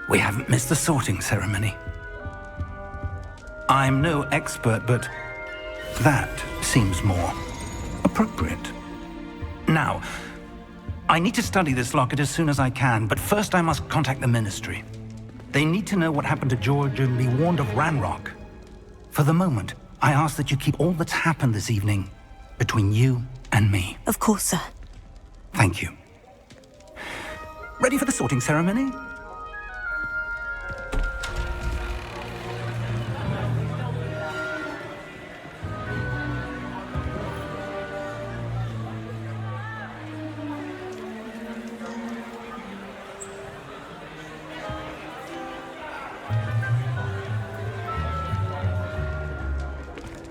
We haven't missed the sorting ceremony. I'm no expert, but that seems more appropriate. Now, I need to study this locket as soon as I can, but first I must contact the Ministry. They need to know what happened to George and be warned of Ranrock. For the moment, I ask that you keep all that's happened this evening between you and me. Of course, sir. Thank you. Ready for the sorting ceremony?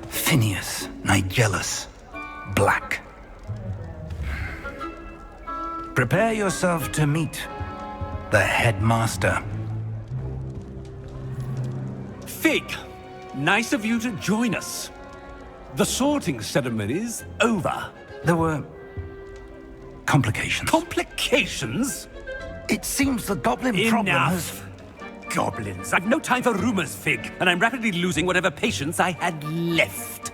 Phineas, Nigellus, Black. Prepare yourself to meet the headmaster. Fig, nice of you to join us. The sorting ceremony's over. There were complications. Complications? It seems the goblin problem has... Enough! Goblins. I've no time for rumors, Fig, and I'm rapidly losing whatever patience I had left.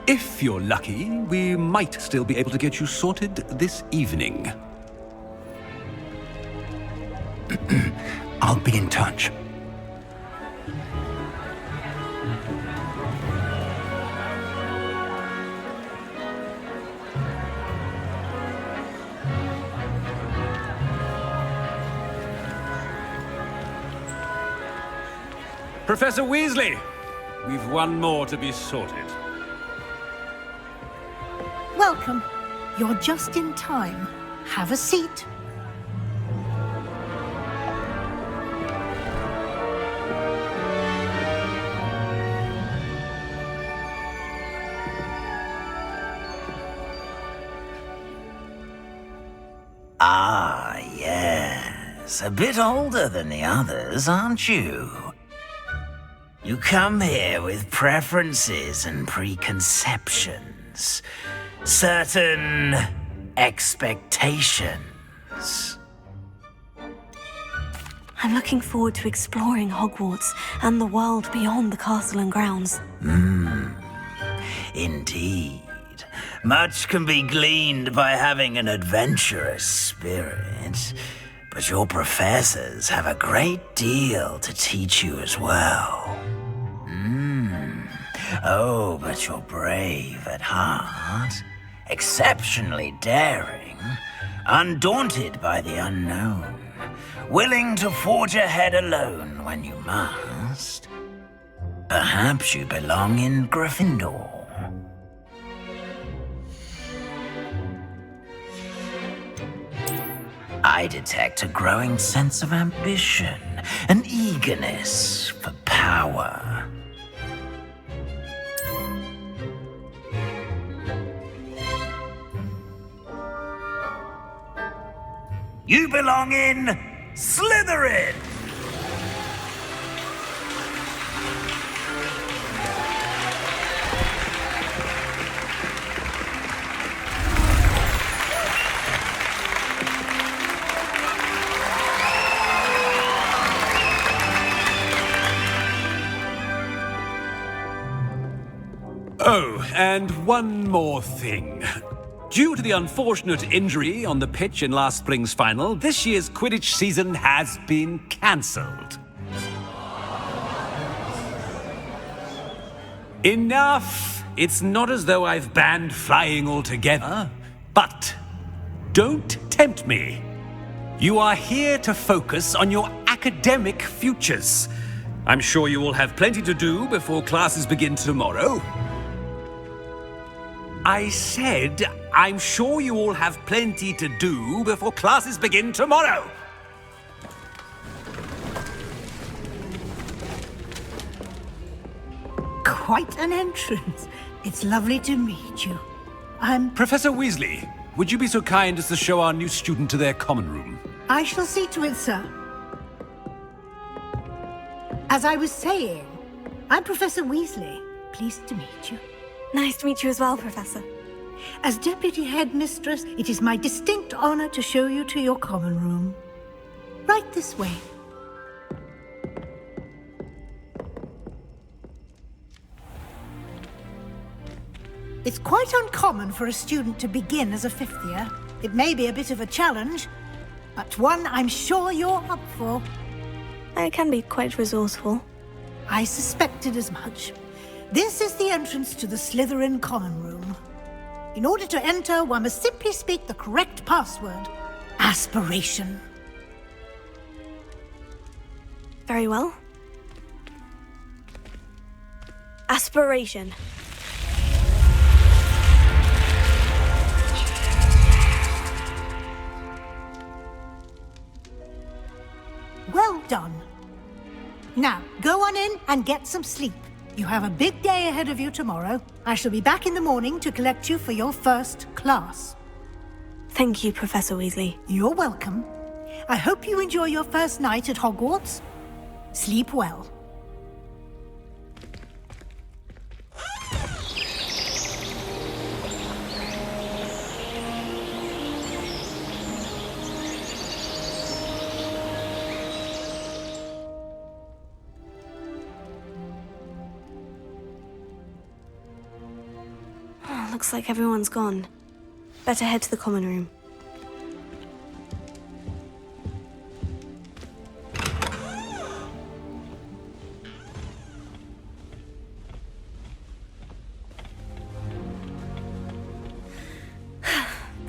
If you're lucky, we might still be able to get you sorted this evening. I'll be in touch. Professor Weasley, we've one more to be sorted. Welcome. You're just in time. Have a seat. Ah, yes. A bit older than the others, aren't you? You come here with preferences and preconceptions. Certain expectations. I'm looking forward to exploring Hogwarts and the world beyond the castle and grounds. Indeed. Much can be gleaned by having an adventurous spirit, but your professors have a great deal to teach you as well. Oh, but you're brave at heart, exceptionally daring, undaunted by the unknown, willing to forge ahead alone when you must. Perhaps you belong in Gryffindor. I detect a growing sense of ambition, an eagerness for power. You belong in Slytherin! Oh, and one more thing. Due to the unfortunate injury on the pitch in last spring's final, this year's Quidditch season has been cancelled. Enough! It's not as though I've banned flying altogether, but don't tempt me. You are here to focus on your academic futures. I'm sure you will have plenty to do before classes begin tomorrow. I said, I'm sure you all have plenty to do before classes begin tomorrow. Quite an entrance. It's lovely to meet you. Professor Weasley, would you be so kind as to show our new student to their common room? I shall see to it, sir. As I was saying, I'm Professor Weasley. Pleased to meet you. Nice to meet you as well, Professor. As Deputy Headmistress, it is my distinct honor to show you to your common room. Right this way. It's quite uncommon for a student to begin as a fifth year. It may be a bit of a challenge, but one I'm sure you're up for. I can be quite resourceful. I suspected as much. This is the entrance to the Slytherin common room. In order to enter, one must simply speak the correct password. Aspiration. Very well. Aspiration. Well done. Now, go on in and get some sleep. You have a big day ahead of you tomorrow. I shall be back in the morning to collect you for your first class. Thank you, Professor Weasley. You're welcome. I hope you enjoy your first night at Hogwarts. Sleep well. Looks like everyone's gone. Better head to the common room.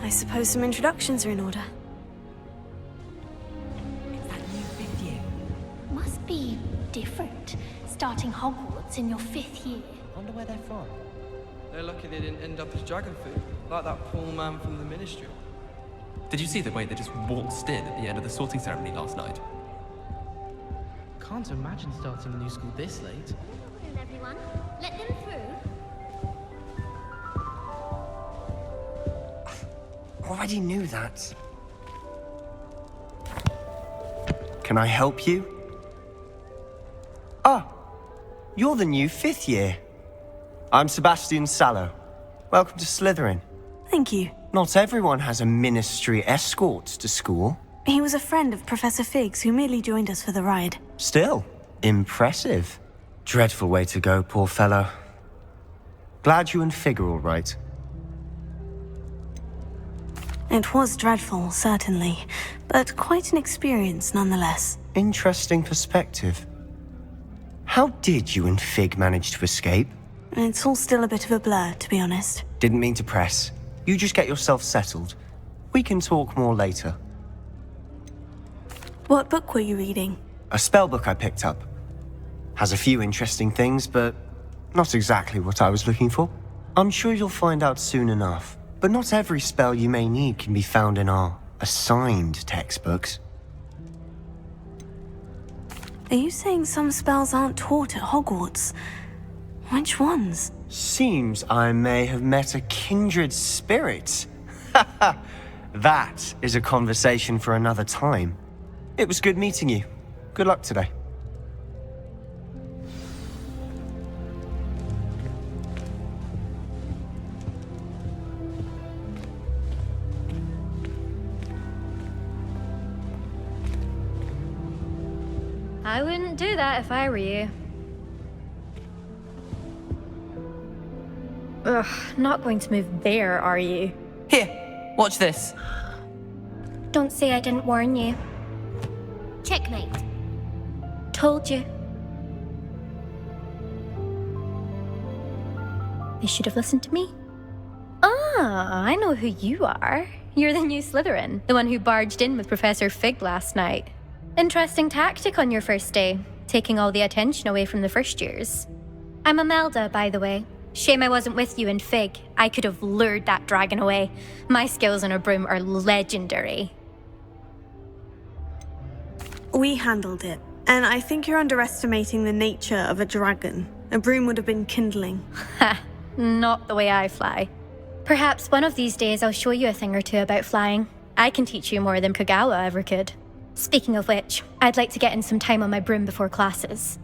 I suppose some introductions are in order. It's that new fifth year. Must be different, starting Hogwarts in your fifth year. Wonder where they're from. They're lucky they didn't end up as dragon food, like that poor man from the Ministry. Did you see the way they just waltzed in at the end of the sorting ceremony last night? Can't imagine starting a new school this late. Everyone, let them through. Already knew that. Can I help you? Ah, you're the new fifth year. I'm Sebastian Sallow. Welcome to Slytherin. Thank you. Not everyone has a ministry escort to school. He was a friend of Professor Fig's who merely joined us for the ride. Still, impressive. Dreadful way to go, poor fellow. Glad you and Fig are all right. It was dreadful, certainly, but quite an experience nonetheless. Interesting perspective. How did you and Fig manage to escape? It's all still a bit of a blur, to be honest. Didn't mean to press. You just get yourself settled. We can talk more later. What book were you reading? A spell book I picked up. Has a few interesting things, but not exactly what I was looking for. I'm sure you'll find out soon enough. But not every spell you may need can be found in our assigned textbooks. Are you saying some spells aren't taught at Hogwarts? Which ones? Seems I may have met a kindred spirit. That is a conversation for another time. It was good meeting you. Good luck today. I wouldn't do that if I were you. Ugh, not going to move there, are you? Here, watch this. Don't say I didn't warn you. Checkmate. Told you. They should have listened to me. Ah, I know who you are. You're the new Slytherin, the one who barged in with Professor Fig last night. Interesting tactic on your first day, taking all the attention away from the first years. I'm Imelda, by the way. Shame I wasn't with you in Fig. I could have lured that dragon away. My skills on a broom are legendary. We handled it, and I think you're underestimating the nature of a dragon. A broom would have been kindling. Ha, not the way I fly. Perhaps one of these days I'll show you a thing or two about flying. I can teach you more than Kagawa ever could. Speaking of which, I'd like to get in some time on my broom before classes.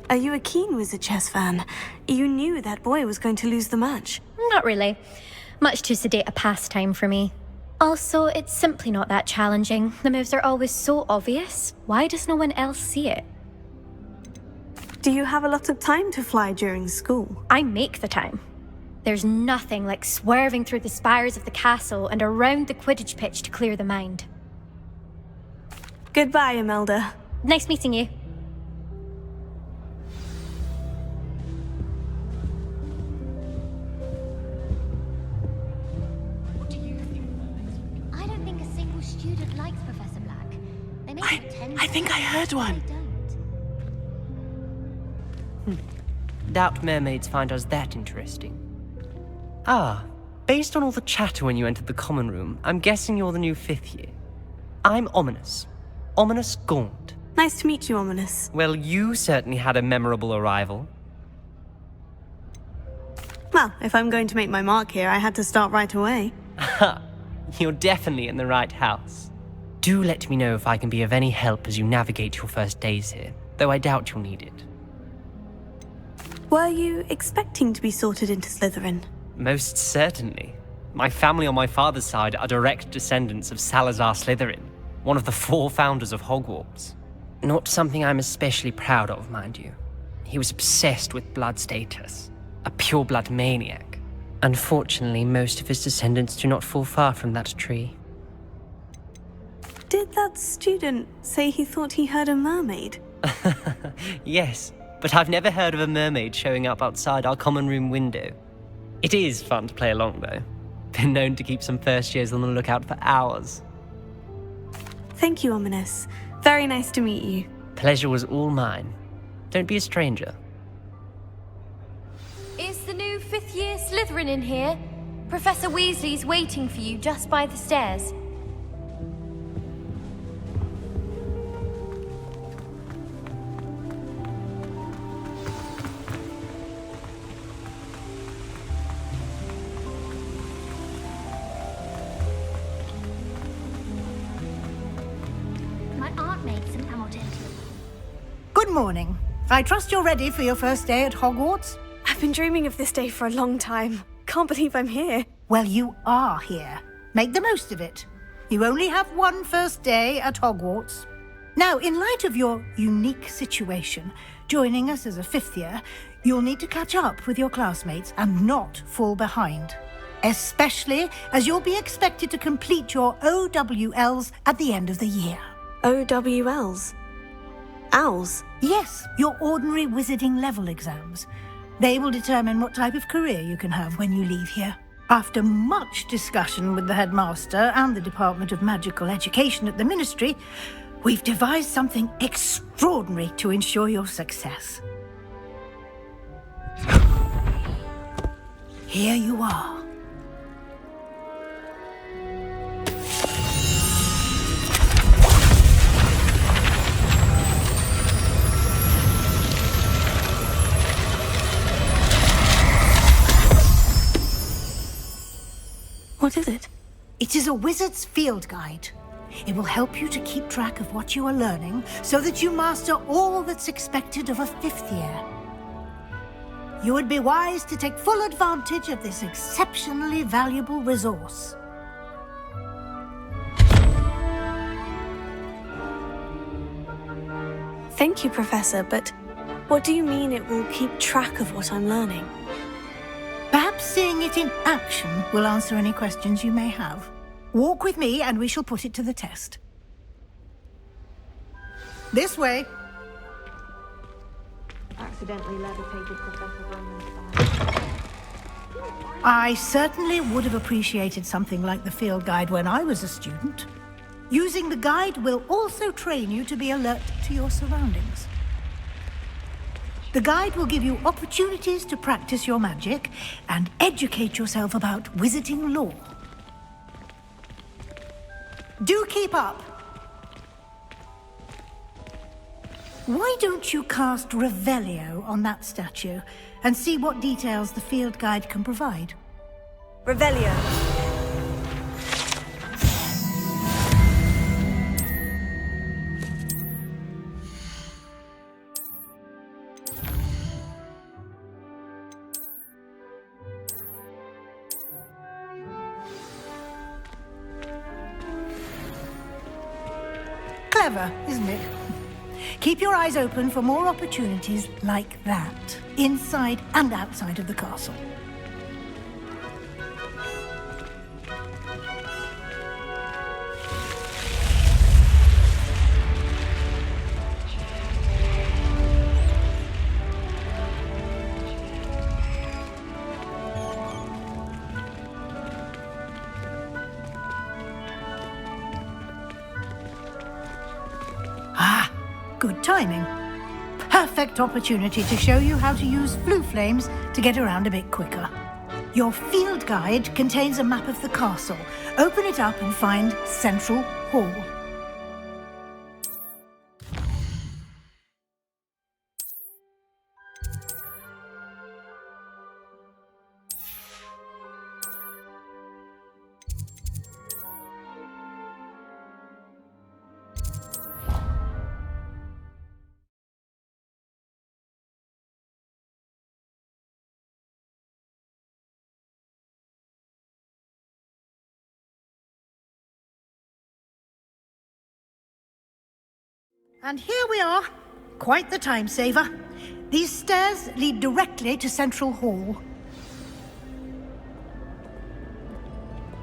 Are you a keen Wizard Chess fan? You knew that boy was going to lose the match. Not really. Much too sedate a pastime for me. Also, it's simply not that challenging. The moves are always so obvious. Why does no one else see it? Do you have a lot of time to fly during school? I make the time. There's nothing like swerving through the spires of the castle and around the Quidditch pitch to clear the mind. Goodbye, Imelda. Nice meeting you. I don't think a single student likes Professor Black. They may pretend I think I heard but one. they don't. Doubt mermaids find us that interesting. Ah, based on all the chatter when you entered the common room, I'm guessing you're the new 5th year. I'm Ominous. Ominous Gaunt. Nice to meet you, Ominous. Well, you certainly had a memorable arrival. Well, if I'm going to make my mark here, I had to start right away. Ha! You're definitely in the right house. Do let me know if I can be of any help as you navigate your first days here, though I doubt you'll need it. Were you expecting to be sorted into Slytherin? Most certainly. My family on my father's side are direct descendants of Salazar Slytherin, one of the 4 founders of Hogwarts. Not something I'm especially proud of, mind you. He was obsessed with blood status, a pure-blood maniac. Unfortunately, most of his descendants do not fall far from that tree. Did that student say he thought he heard a mermaid? Yes, but I've never heard of a mermaid showing up outside our common room window. It is fun to play along, though. Been known to keep some first years on the lookout for hours. Thank you, Ominous. Very nice to meet you. Pleasure was all mine. Don't be a stranger. Is the new 5th year Slytherin in here? Professor Weasley's waiting for you just by the stairs. My aunt made some out into. Good morning. I trust you're ready for your first day at Hogwarts? I've been dreaming of this day for a long time. Can't believe I'm here. Well, you are here. Make the most of it. You only have one first day at Hogwarts. Now, in light of your unique situation, joining us as a 5th year, you'll need to catch up with your classmates and not fall behind. Especially as you'll be expected to complete your OWLs at the end of the year. OWLs? Owls? Yes, your ordinary wizarding level exams. They will determine what type of career you can have when you leave here. After much discussion with the headmaster and the Department of Magical Education at the Ministry, we've devised something extraordinary to ensure your success. Here you are. What is it? It is a wizard's field guide. It will help you to keep track of what you are learning so that you master all that's expected of a 5th year. You would be wise to take full advantage of this exceptionally valuable resource. Thank you, Professor, but what do you mean it will keep track of what I'm learning? Perhaps seeing it in action will answer any questions you may have. Walk with me and we shall put it to the test. This way. Accidentally levitated Professor Ravenclaw. I certainly would have appreciated something like the field guide when I was a student. Using the guide will also train you to be alert to your surroundings. The guide will give you opportunities to practice your magic and educate yourself about wizarding lore. Do keep up! Why don't you cast Revelio on that statue and see what details the field guide can provide? Revelio. Clever, isn't it? Keep your eyes open for more opportunities like that, inside and outside of the castle. Good timing. Perfect opportunity to show you how to use Floo flames to get around a bit quicker. Your field guide contains a map of the castle. Open it up and find Central Hall. And here we are. Quite the time saver. These stairs lead directly to Central Hall.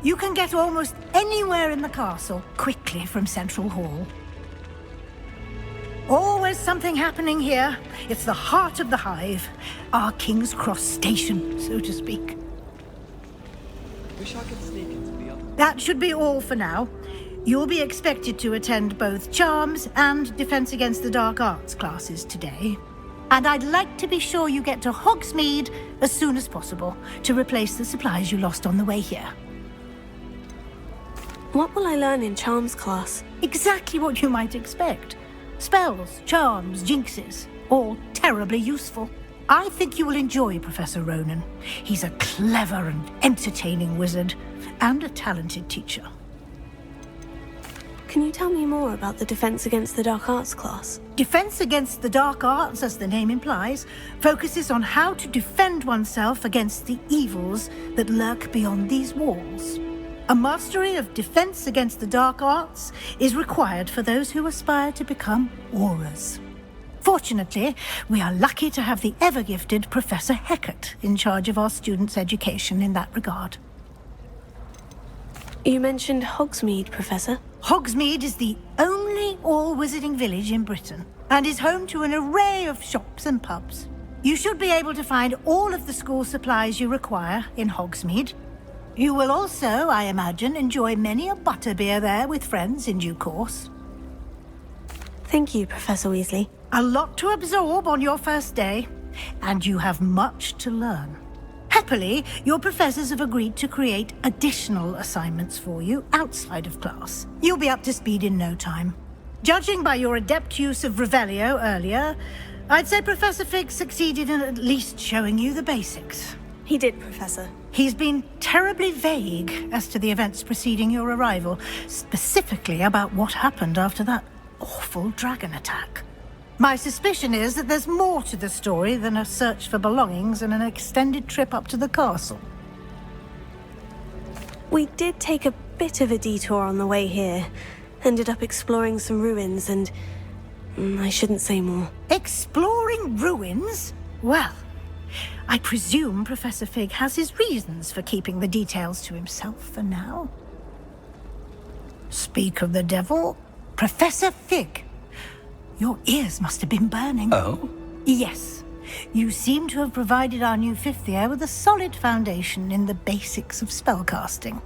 You can get almost anywhere in the castle quickly from Central Hall. Always something happening here. It's the heart of the hive. Our King's Cross station, so to speak. Wish I could sneak into the other. That should be all for now. You'll be expected to attend both Charms and Defense Against the Dark Arts classes today. And I'd like to be sure you get to Hogsmeade as soon as possible to replace the supplies you lost on the way here. What will I learn in Charms class? Exactly what you might expect. Spells, charms, jinxes, all terribly useful. I think you will enjoy Professor Ronan. He's a clever and entertaining wizard, and a talented teacher. Can you tell me more about the Defense Against the Dark Arts class? Defense Against the Dark Arts, as the name implies, focuses on how to defend oneself against the evils that lurk beyond these walls. A mastery of Defense Against the Dark Arts is required for those who aspire to become Aurors. Fortunately, we are lucky to have the ever-gifted Professor Hecat in charge of our students' education in that regard. You mentioned Hogsmeade, Professor. Hogsmeade is the only all-wizarding village in Britain and is home to an array of shops and pubs. You should be able to find all of the school supplies you require in Hogsmeade. You will also, I imagine, enjoy many a butterbeer there with friends in due course. Thank you, Professor Weasley. A lot to absorb on your first day, and you have much to learn. Happily, your professors have agreed to create additional assignments for you outside of class. You'll be up to speed in no time. Judging by your adept use of Revelio earlier, I'd say Professor Fig succeeded in at least showing you the basics. He did, Professor. He's been terribly vague as to the events preceding your arrival, specifically about what happened after that awful dragon attack. My suspicion is that there's more to the story than a search for belongings and an extended trip up to the castle. We did take a bit of a detour on the way here. Ended up exploring some ruins and... I shouldn't say more. Exploring ruins? Well, I presume Professor Fig has his reasons for keeping the details to himself for now. Speak of the devil, Professor Fig. Your ears must have been burning. Oh? Yes. You seem to have provided our new fifth year with a solid foundation in the basics of spellcasting.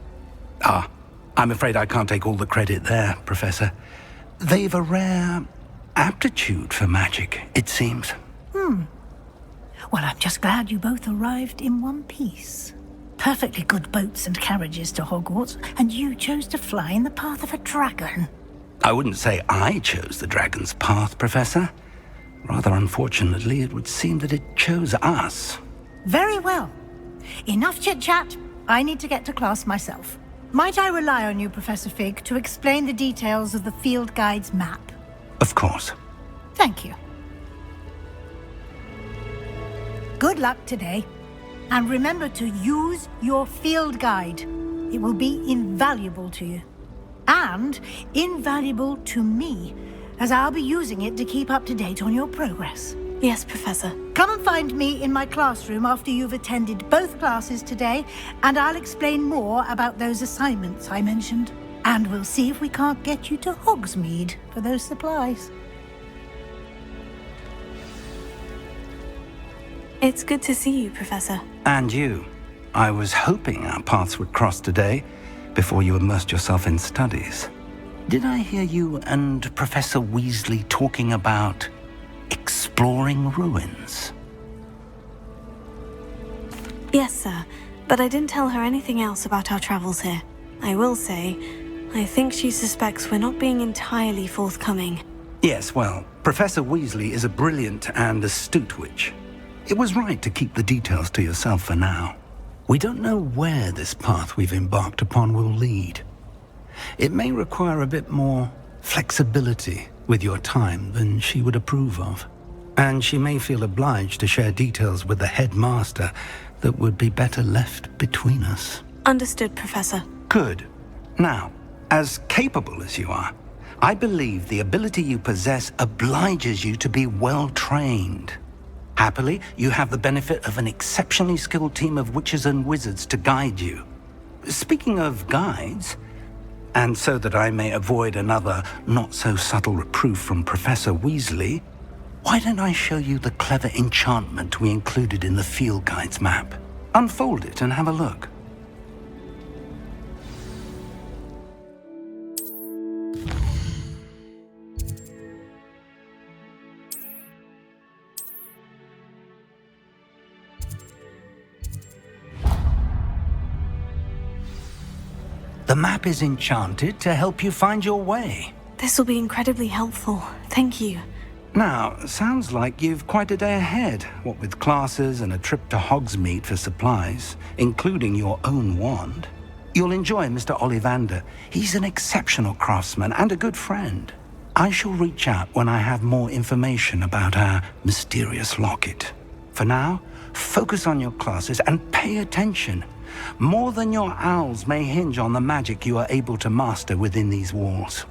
Ah, I'm afraid I can't take all the credit there, Professor. They've a rare aptitude for magic, it seems. Well, I'm just glad you both arrived in one piece. Perfectly good boats and carriages to Hogwarts, and you chose to fly in the path of a dragon. I wouldn't say I chose the dragon's path, Professor. Rather unfortunately, it would seem that it chose us. Very well. Enough chit-chat. I need to get to class myself. Might I rely on you, Professor Fig, to explain the details of the field guide's map? Of course. Thank you. Good luck today. And remember to use your field guide. It will be invaluable to you. and invaluable to me, as I'll be using it to keep up to date on your progress. Yes, Professor. Come and find me in my classroom after you've attended both classes today, and I'll explain more about those assignments I mentioned. And we'll see if we can't get you to Hogsmeade for those supplies. It's good to see you, Professor. And you. I was hoping our paths would cross today, before you immersed yourself in studies. Did I hear you and Professor Weasley talking about exploring ruins? Yes, sir. But I didn't tell her anything else about our travels here. I will say, I think she suspects we're not being entirely forthcoming. Yes, well, Professor Weasley is a brilliant and astute witch. It was right to keep the details to yourself for now. We don't know where this path we've embarked upon will lead. It may require a bit more flexibility with your time than she would approve of. And she may feel obliged to share details with the headmaster that would be better left between us. Understood, Professor. Good. Now, as capable as you are, I believe the ability you possess obliges you to be well trained. Happily, you have the benefit of an exceptionally skilled team of witches and wizards to guide you. Speaking of guides, and so that I may avoid another not-so-subtle reproof from Professor Weasley, why don't I show you the clever enchantment we included in the field guide's map? Unfold it and have a look. The map is enchanted to help you find your way. This will be incredibly helpful. Thank you. Now, sounds like you've quite a day ahead, what with classes and a trip to Hogsmeade for supplies, including your own wand. You'll enjoy Mr. Ollivander. He's an exceptional craftsman and a good friend. I shall reach out when I have more information about our mysterious locket. For now, focus on your classes and pay attention. More than your owls may hinge on the magic you are able to master within these walls.